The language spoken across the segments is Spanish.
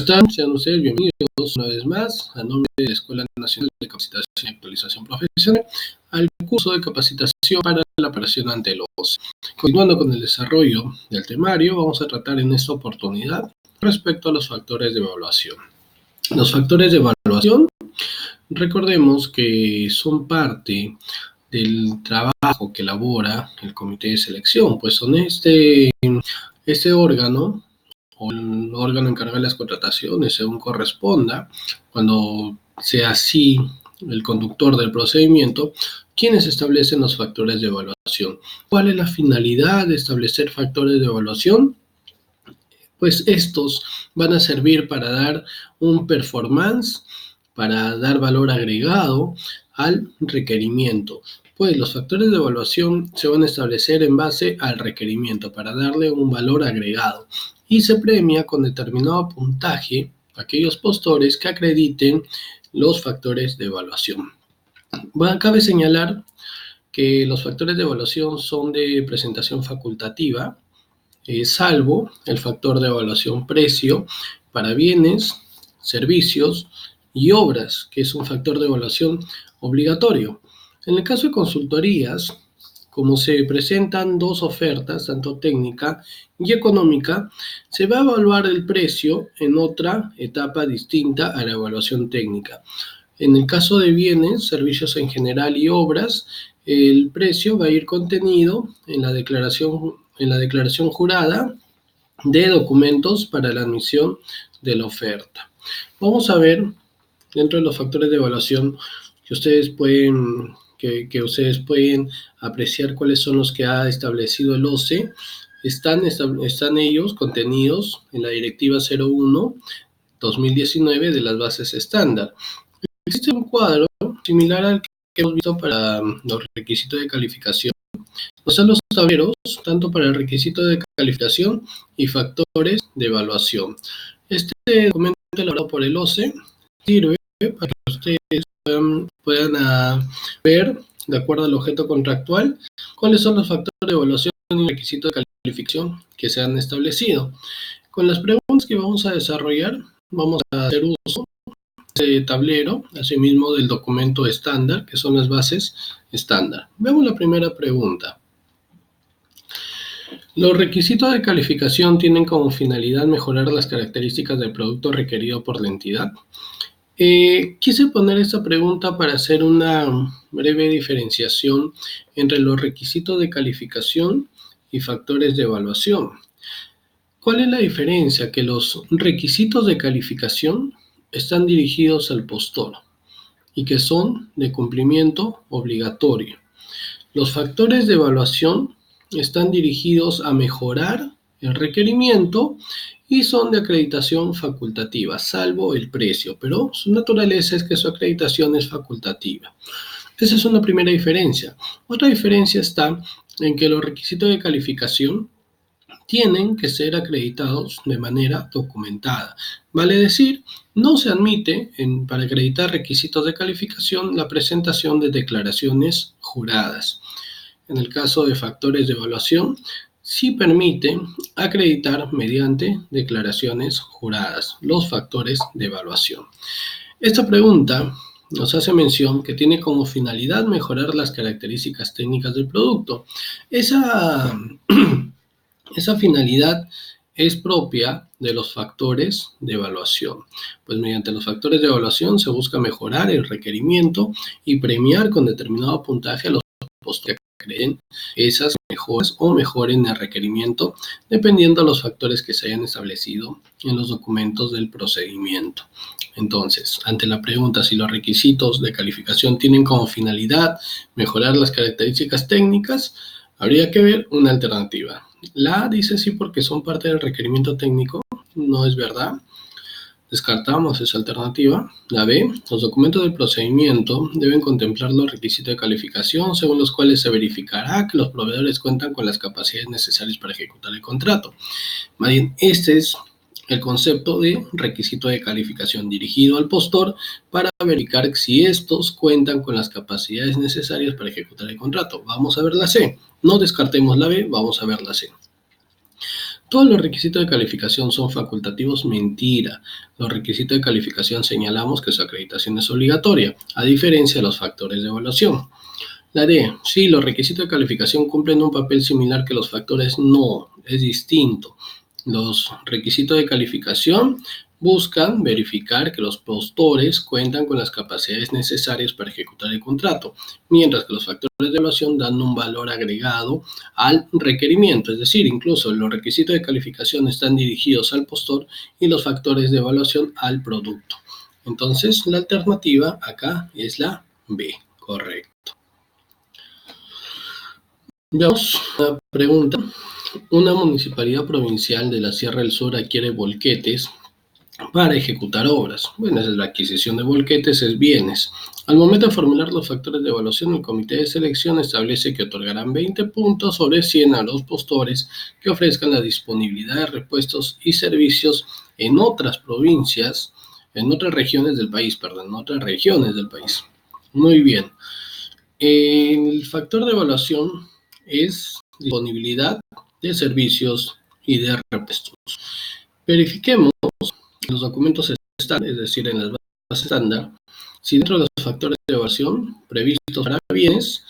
están? Sean ustedes bienvenidos una vez más a nombre de la Escuela Nacional de Capacitación y Actualización Profesional al curso de capacitación para la operación ante el OCE. Continuando con el desarrollo del temario, vamos a tratar en esta oportunidad respecto a los factores de evaluación. Los factores de evaluación, recordemos que son parte del trabajo que elabora el comité de selección, pues son este órgano o el órgano encargado de las contrataciones, según corresponda, cuando sea así el conductor del procedimiento, quienes establecen los factores de evaluación. ¿Cuál es la finalidad de establecer factores de evaluación? Pues estos van a servir para dar un performance, para dar valor agregado al requerimiento. Pues los factores de evaluación se van a establecer en base al requerimiento para darle un valor agregado y se premia con determinado puntaje aquellos postores que acrediten los factores de evaluación. Cabe señalar que los factores de evaluación son de presentación facultativa, salvo el factor de evaluación precio para bienes, servicios y obras, que es un factor de evaluación obligatorio. En el caso de consultorías, como se presentan dos ofertas, tanto técnica y económica, se va a evaluar el precio en otra etapa distinta a la evaluación técnica. En el caso de bienes, servicios en general y obras, el precio va a ir contenido en la declaración jurada de documentos para la admisión de la oferta. Vamos a ver dentro de los factores de evaluación que ustedes pueden apreciar cuáles son los que ha establecido el OCE. Están ellos contenidos en la Directiva 01/2019 de las bases estándar. Existe un cuadro similar al que hemos visto para los requisitos de calificación. Están los tableros, tanto para el requisito de calificación y factores de evaluación. Este documento elaborado por el OCE sirve para que ustedes puedan ver, de acuerdo al objeto contractual, cuáles son los factores de evaluación y requisitos de calificación que se han establecido. Con las preguntas que vamos a desarrollar, vamos a hacer uso de tablero, asimismo del documento estándar, que son las bases estándar. Veamos la primera pregunta. Los requisitos de calificación tienen como finalidad mejorar las características del producto requerido por la entidad. Quise poner esta pregunta para hacer una breve diferenciación entre los requisitos de calificación y factores de evaluación. ¿Cuál es la diferencia? Que los requisitos de calificación están dirigidos al postor y que son de cumplimiento obligatorio. Los factores de evaluación están dirigidos a mejorar el requerimiento y son de acreditación facultativa, salvo el precio, pero su naturaleza es que su acreditación es facultativa. Esa es una primera diferencia. Otra diferencia está en que los requisitos de calificación tienen que ser acreditados de manera documentada. Vale decir, no se admite para acreditar requisitos de calificación la presentación de declaraciones juradas. En el caso de factores de evaluación, sí permite acreditar mediante declaraciones juradas los factores de evaluación. Esta pregunta nos hace mención que tiene como finalidad mejorar las características técnicas del producto. Esa finalidad es propia de los factores de evaluación. Pues mediante los factores de evaluación se busca mejorar el requerimiento y premiar con determinado puntaje a los postores que creen esas mejoras o mejoren el requerimiento dependiendo de los factores que se hayan establecido en los documentos del procedimiento. Entonces, ante la pregunta si los requisitos de calificación tienen como finalidad mejorar las características técnicas, habría que ver una alternativa. La A dice sí porque son parte del requerimiento técnico, no es verdad. Descartamos esa alternativa. La B, los documentos del procedimiento deben contemplar los requisitos de calificación según los cuales se verificará que los proveedores cuentan con las capacidades necesarias para ejecutar el contrato. Más bien, este es el concepto de requisito de calificación dirigido al postor para verificar si estos cuentan con las capacidades necesarias para ejecutar el contrato. Vamos a ver la C. No descartemos la B, vamos a ver la C. Todos los requisitos de calificación son facultativos, mentira. Los requisitos de calificación señalamos que su acreditación es obligatoria, a diferencia de los factores de evaluación. La D, sí, los requisitos de calificación cumplen un papel similar que los factores, no, es distinto. Los requisitos de calificación buscan verificar que los postores cuentan con las capacidades necesarias para ejecutar el contrato, mientras que los factores de evaluación dan un valor agregado al requerimiento, es decir, incluso los requisitos de calificación están dirigidos al postor y los factores de evaluación al producto. Entonces, la alternativa acá es la B, correcto. Veamos una pregunta. Una municipalidad provincial de la Sierra del Sur adquiere volquetes para ejecutar obras. Bueno, esa es la adquisición de volquetes, es bienes. Al momento de formular los factores de evaluación, el comité de selección establece que otorgarán 20 puntos sobre 100 a los postores que ofrezcan la disponibilidad de repuestos y servicios en otras provincias, en otras regiones del país, en otras regiones del país. Muy bien. El factor de evaluación es disponibilidad de servicios y de repuestos. Verifiquemos los documentos están, es decir, en las bases estándar, si dentro de los factores de evaluación previstos para bienes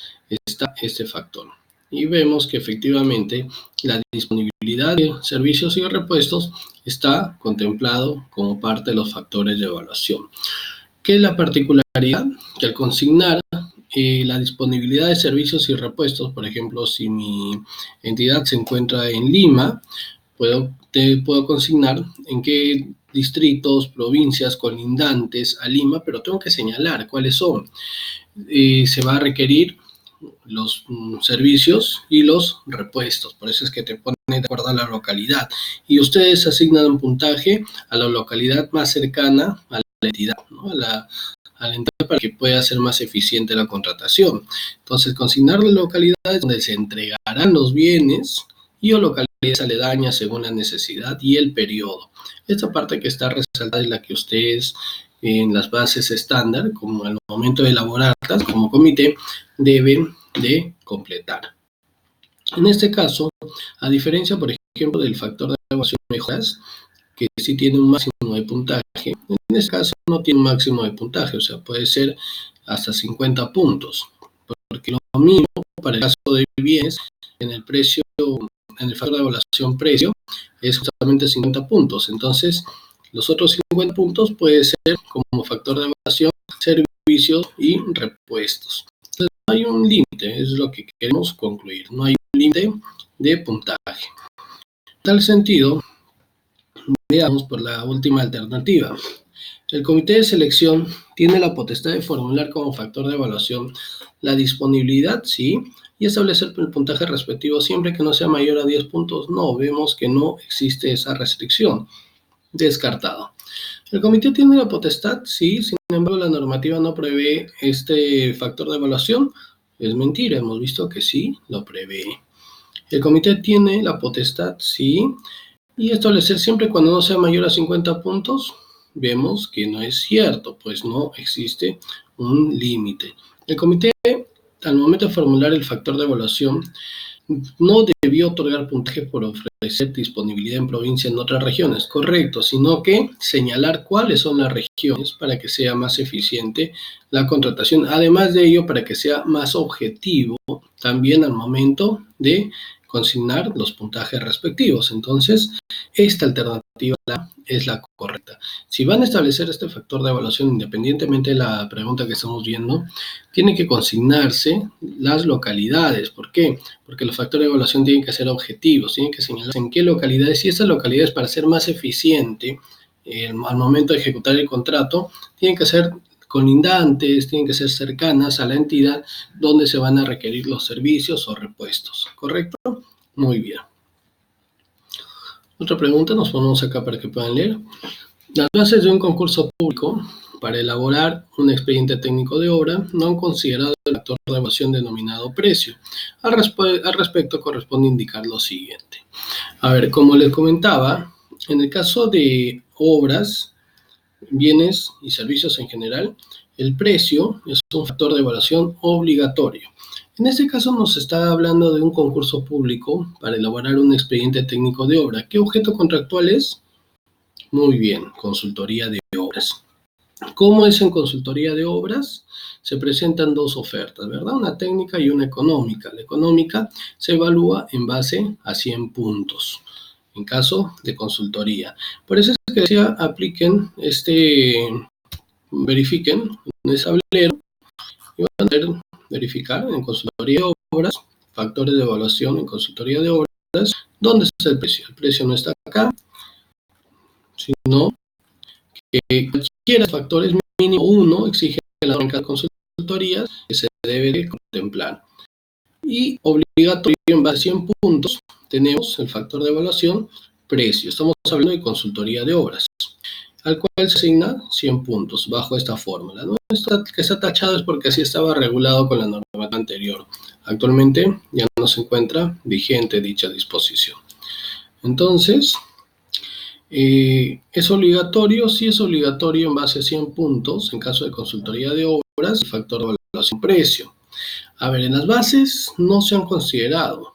está este factor. Y vemos que efectivamente la disponibilidad de servicios y repuestos está contemplado como parte de los factores de evaluación. ¿Qué es la particularidad? Que al consignar la disponibilidad de servicios y repuestos, por ejemplo, si mi entidad se encuentra en Lima, puedo consignar en qué distritos, provincias colindantes a Lima, pero tengo que señalar cuáles son. Se va a requerir los servicios y los repuestos, por eso es que te ponen de acuerdo a la localidad. Y ustedes asignan un puntaje a la localidad más cercana a la entidad, ¿no? a la entidad para que pueda ser más eficiente la contratación. Entonces, consignar las localidades donde se entregarán los bienes y o localidades aledañas según la necesidad y el periodo. Esta parte que está resaltada es la que ustedes en las bases estándar, como al momento de elaborarlas como comité, deben de completar. En este caso, a diferencia, por ejemplo, del factor de evaluación de mejoras, que sí tiene un máximo de puntaje, en este caso no tiene un máximo de puntaje, o sea, puede ser hasta 50 puntos, porque lo mismo para el caso de bienes, en el precio, en el factor de evaluación precio, es justamente 50 puntos. Entonces, los otros 50 puntos puede ser como factor de evaluación, servicios y repuestos. Entonces, no hay un límite, es lo que queremos concluir. No hay un límite de puntaje. En tal sentido, veamos por la última alternativa. El comité de selección tiene la potestad de formular como factor de evaluación la disponibilidad, sí, y establecer el puntaje respectivo siempre que no sea mayor a 10 puntos. No, vemos que no existe esa restricción. Descartado. El comité tiene la potestad, sí, sin embargo la normativa no prevé este factor de evaluación. Es mentira, hemos visto que sí lo prevé. El comité tiene la potestad, sí, y establecer siempre cuando no sea mayor a 50 puntos, vemos que no es cierto, pues no existe un límite. El comité, al momento de formular el factor de evaluación, no debió otorgar puntaje por ofrecer disponibilidad en provincia en otras regiones, correcto, sino que señalar cuáles son las regiones para que sea más eficiente la contratación. Además de ello, para que sea más objetivo también al momento de consignar los puntajes respectivos. Entonces, esta alternativa es la correcta. Si van a establecer este factor de evaluación, independientemente de la pregunta que estamos viendo, tiene que consignarse las localidades. ¿Por qué? Porque los factores de evaluación tienen que ser objetivos, tienen que señalarse en qué localidades, y esas localidades, para ser más eficiente al momento de ejecutar el contrato, tienen que ser colindantes, tienen que ser cercanas a la entidad donde se van a requerir los servicios o repuestos, ¿correcto? Muy bien. Otra pregunta, nos ponemos acá para que puedan leer. Las bases de un concurso público para elaborar un expediente técnico de obra no han considerado el factor de evaluación denominado precio. Al respecto, corresponde indicar lo siguiente. A ver, como les comentaba, en el caso de obras, bienes y servicios en general, el precio es un factor de evaluación obligatorio. En este caso nos está hablando de un concurso público para elaborar un expediente técnico de obra. ¿Qué objeto contractual es? Muy bien, consultoría de obras. ¿Cómo es en consultoría de obras? Se presentan dos ofertas, ¿verdad? Una técnica y una económica. La económica se evalúa en base a 100 puntos, en caso de consultoría. Por eso es que decía, verifiquen en el tablero y van a poder verificar en consultoría de obras, factores de evaluación en consultoría de obras, ¿dónde está el precio? El precio no está acá, sino que cualquiera de los factores mínimo 1 exige la norma de consultorías que se debe de contemplar. Y obligatorio en base a 100 puntos tenemos el factor de evaluación precio. Estamos hablando de consultoría de obras, al cual se asigna 100 puntos bajo esta fórmula, ¿no? Esto que está tachado es porque así estaba regulado con la norma anterior. Actualmente ya no se encuentra vigente dicha disposición. Entonces, ¿es obligatorio? Sí es obligatorio en base a 100 puntos en caso de consultoría de obras, el factor de evaluación precio. A ver, en las bases no se han considerado.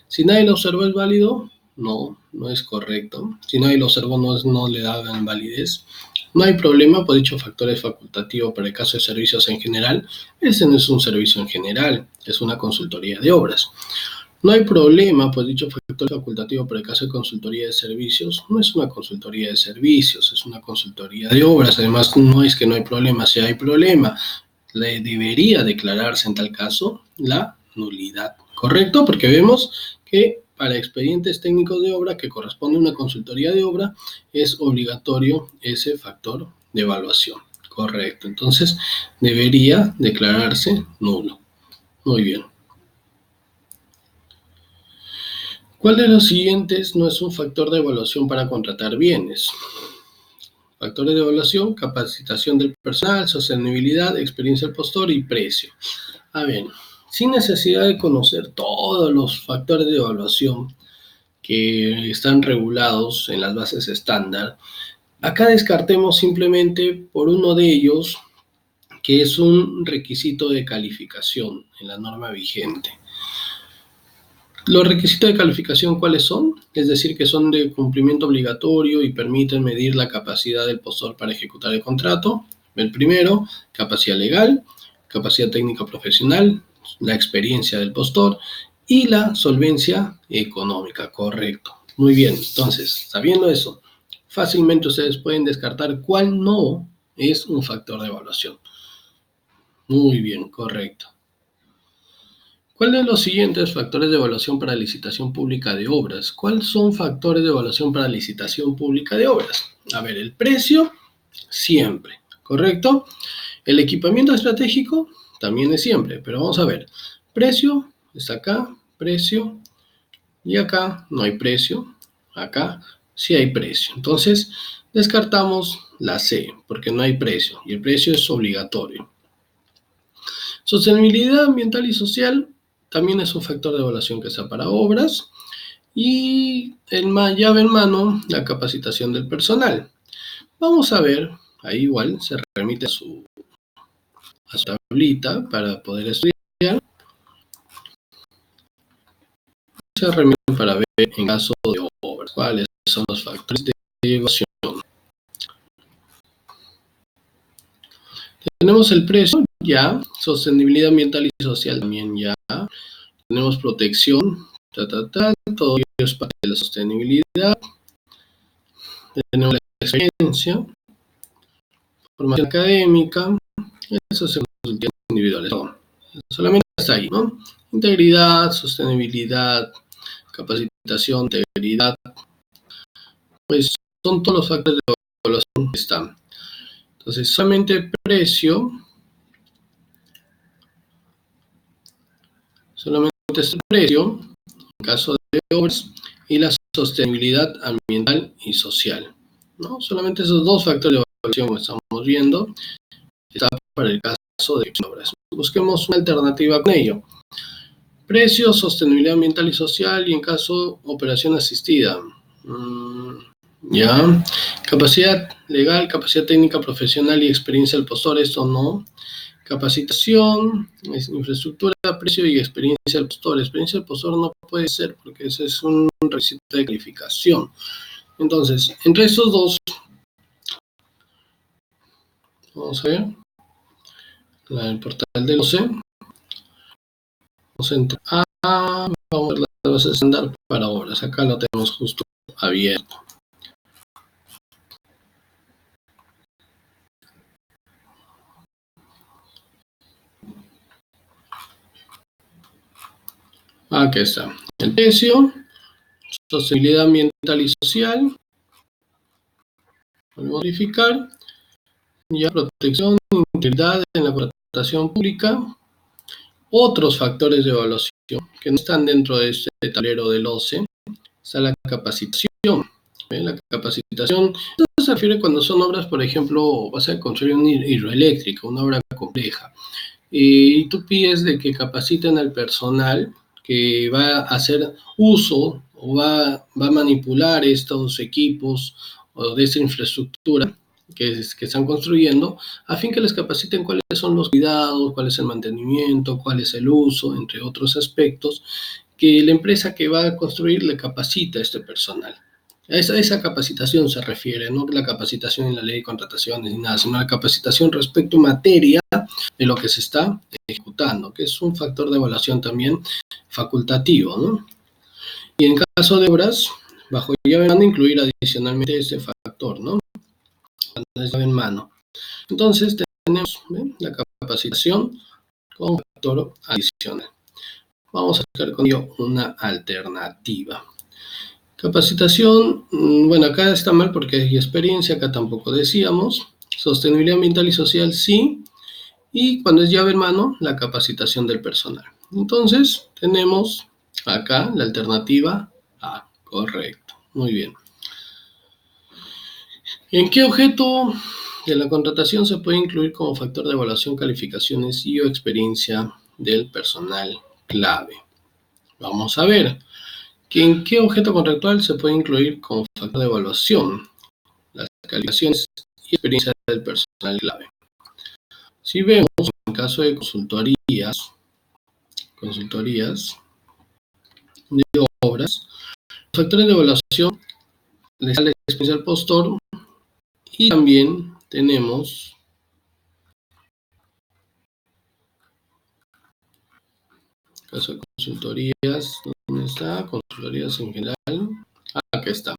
Si nadie lo observó, ¿es válido? No, no es correcto. Si nadie lo observó, no le daban validez. No hay problema, pues dicho factor es facultativo para el caso de servicios en general. Este no es un servicio en general, es una consultoría de obras. No hay problema, pues dicho factor facultativo para el caso de consultoría de servicios, no es una consultoría de servicios, es una consultoría de obras. Además, no es que no hay problema, si hay problema, le debería declararse en tal caso la nulidad, ¿correcto? Porque vemos que para expedientes técnicos de obra que corresponde a una consultoría de obra es obligatorio ese factor de evaluación, correcto. Entonces, debería declararse nulo. Muy bien. ¿Cuál de los siguientes no es un factor de evaluación para contratar bienes? Factores de evaluación: capacitación del personal, sostenibilidad, experiencia del postor y precio. A ver, sin necesidad de conocer todos los factores de evaluación que están regulados en las bases estándar, acá descartemos simplemente por uno de ellos, que es un requisito de calificación en la norma vigente. Los requisitos de calificación, ¿cuáles son? Es decir, que son de cumplimiento obligatorio y permiten medir la capacidad del postor para ejecutar el contrato. El primero, capacidad legal, capacidad técnica profesional, la experiencia del postor y la solvencia económica, correcto. Muy bien, entonces, sabiendo eso, fácilmente ustedes pueden descartar cuál no es un factor de evaluación. Muy bien, correcto. ¿Cuál de los siguientes factores de evaluación para licitación pública de obras? ¿Cuáles son factores de evaluación para licitación pública de obras? A ver, el precio, siempre, ¿correcto? El equipamiento estratégico también es siempre, pero vamos a ver. Precio, está acá, precio, y acá no hay precio, acá sí hay precio. Entonces, descartamos la C, porque no hay precio, y el precio es obligatorio. Sostenibilidad ambiental y social también es un factor de evaluación que está para obras. Y llave en mano, la capacitación del personal. Vamos a ver, ahí igual se remite a su tablita para poder estudiar. Se remite para ver en caso de obras cuáles son los factores de evaluación. Tenemos el precio, ya. Sostenibilidad ambiental y social también, ya. Tenemos protección, todo ello es parte de la sostenibilidad. Tenemos la experiencia, formación académica, eso se consulta individuales. No, solamente hasta ahí, ¿no? Integridad, sostenibilidad, capacitación, integridad, pues son todos los factores de evaluación que están. Entonces, solamente precio, solamente es el precio, en caso de obras, y la sostenibilidad ambiental y social, ¿no? Solamente esos dos factores de evaluación que estamos viendo está para el caso de obras. Busquemos una alternativa con ello. Precio, sostenibilidad ambiental y social, y en caso operación asistida. Ya. Capacidad legal, capacidad técnica profesional y experiencia del postor, esto no. Capacitación, infraestructura, precio y experiencia del postor. Experiencia del postor no puede ser porque ese es un requisito de calificación. Entonces, entre estos dos, vamos a ver, el portal del OCE, vamos a entrar vamos a ver la base estándar para obras. Acá lo tenemos justo abierto. Aquí está. El precio, sostenibilidad ambiental y social. Podemos verificar. Ya protección, integridad en la contratación pública. Otros factores de evaluación que no están dentro de este tablero del OCE está la capacitación. La capacitación se refiere cuando son obras, por ejemplo, vas a construir una hidroeléctrica, una obra compleja, y tú pides de que capaciten al personal que va a hacer uso o va a manipular estos equipos o de esta infraestructura que están construyendo, a fin que les capaciten cuáles son los cuidados, cuál es el mantenimiento, cuál es el uso, entre otros aspectos, que la empresa que va a construir le capacita a este personal. A esa capacitación se refiere, no la capacitación en la ley de contrataciones ni nada, sino la capacitación respecto a materia de lo que se está ejecutando, que es un factor de evaluación también facultativo, ¿no? Y en caso de obras, bajo llave en mano, incluir adicionalmente este factor, ¿no? Cuando es llave en mano. Entonces tenemos la capacitación como factor adicional. Vamos a buscar con ello una alternativa. Capacitación, bueno, acá está mal porque hay experiencia, acá tampoco decíamos. Sostenibilidad ambiental y social, sí. Y cuando es llave en mano, la capacitación del personal. Entonces, tenemos acá la alternativa A. Correcto. Muy bien. ¿En qué objeto de la contratación se puede incluir como factor de evaluación calificaciones y o experiencia del personal clave? Vamos a ver. ¿En qué objeto contractual se puede incluir como factor de evaluación las calificaciones y experiencia del personal clave? Si vemos en caso de consultorías de obras, los factores de evaluación les da la experiencia del postor y también tenemos caso de consultorías, ¿dónde está? Consultorías en general, aquí está.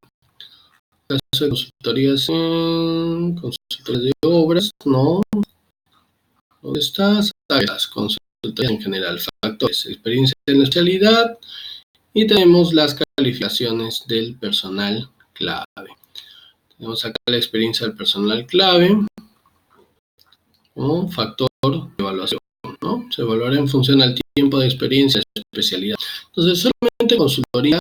Caso de consultorías de obras, no. ¿Dónde estás? Las consultorías en general, factores, experiencia en la especialidad y tenemos las calificaciones del personal clave. Tenemos acá la experiencia del personal clave como factor de evaluación, ¿no? Se evaluará en función al tiempo de experiencia de especialidad. Entonces, solamente consultoría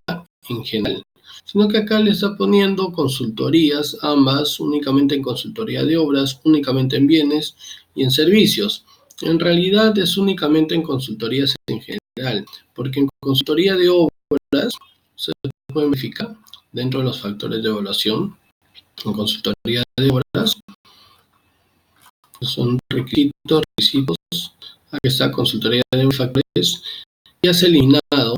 en general, sino que acá le está poniendo consultorías, ambas, únicamente en consultoría de obras, únicamente en bienes y en servicios. En realidad es únicamente en consultorías en general, porque en consultoría de obras se puede verificar dentro de los factores de evaluación. En consultoría de obras son requisitos. Aquí está consultoría de factores y has eliminado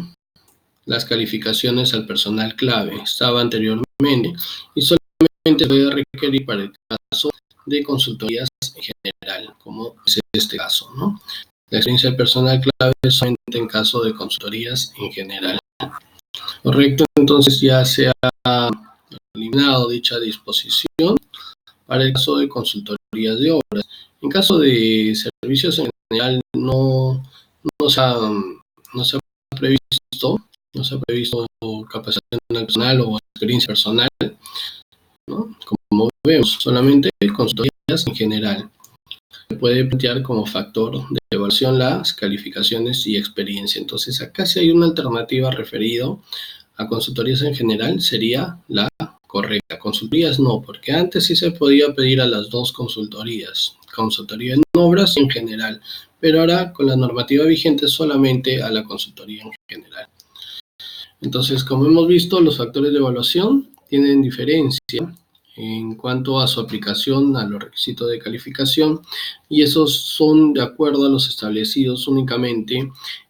las calificaciones al personal clave. Estaba anteriormente y solamente puede requerir para el caso de consultorías en general, como es este caso, ¿no? La experiencia del personal clave es solamente en caso de consultorías en general. Correcto, entonces ya se ha eliminado dicha disposición para el caso de consultorías de obras. En caso de servicios en general no se ha previsto capacitación personal o experiencia personal, ¿no? Como vemos, solamente consultorías en general. Se puede plantear como factor de evaluación las calificaciones y experiencia. Entonces, acá si hay una alternativa referido a consultorías en general, sería la correcta. Consultorías no, porque antes sí se podía pedir a las dos consultorías, consultoría en obras en general, pero ahora con la normativa vigente solamente a la consultoría en general. Entonces, como hemos visto, los factores de evaluación tienen diferencia en cuanto a su aplicación a los requisitos de calificación, y esos son de acuerdo a los establecidos únicamente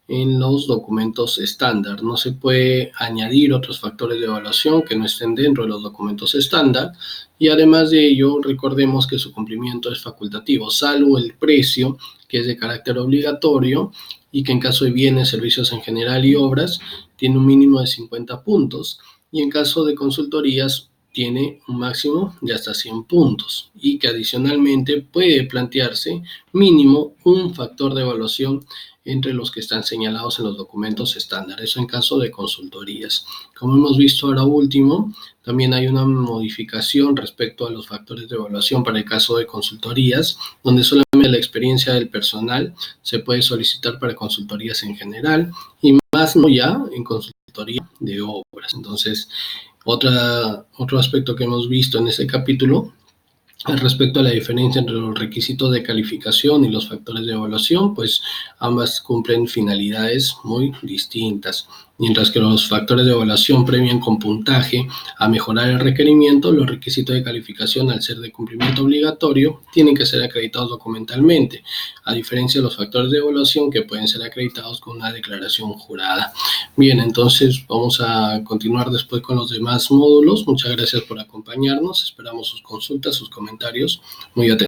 en los documentos estándar. No se puede añadir otros factores de evaluación que no estén dentro de los documentos estándar, y además de ello, recordemos que su cumplimiento es facultativo, salvo el precio, que es de carácter obligatorio, y que en caso de bienes, servicios en general y obras, tiene un mínimo de 50 puntos, y en caso de consultorías, tiene un máximo de hasta 100 puntos, y que adicionalmente puede plantearse mínimo un factor de evaluación entre los que están señalados en los documentos estándar, eso en caso de consultorías. Como hemos visto ahora último, también hay una modificación respecto a los factores de evaluación para el caso de consultorías, donde solamente la experiencia del personal se puede solicitar para consultorías en general y más no ya en consultoría de obras. Entonces, otro aspecto que hemos visto en este capítulo respecto a la diferencia entre los requisitos de calificación y los factores de evaluación, pues ambas cumplen finalidades muy distintas. Mientras que los factores de evaluación premian con puntaje a mejorar el requerimiento, los requisitos de calificación, al ser de cumplimiento obligatorio, tienen que ser acreditados documentalmente, a diferencia de los factores de evaluación que pueden ser acreditados con una declaración jurada. Bien, entonces vamos a continuar después con los demás módulos. Muchas gracias por acompañarnos. Esperamos sus consultas, sus comentarios. Muy atentos.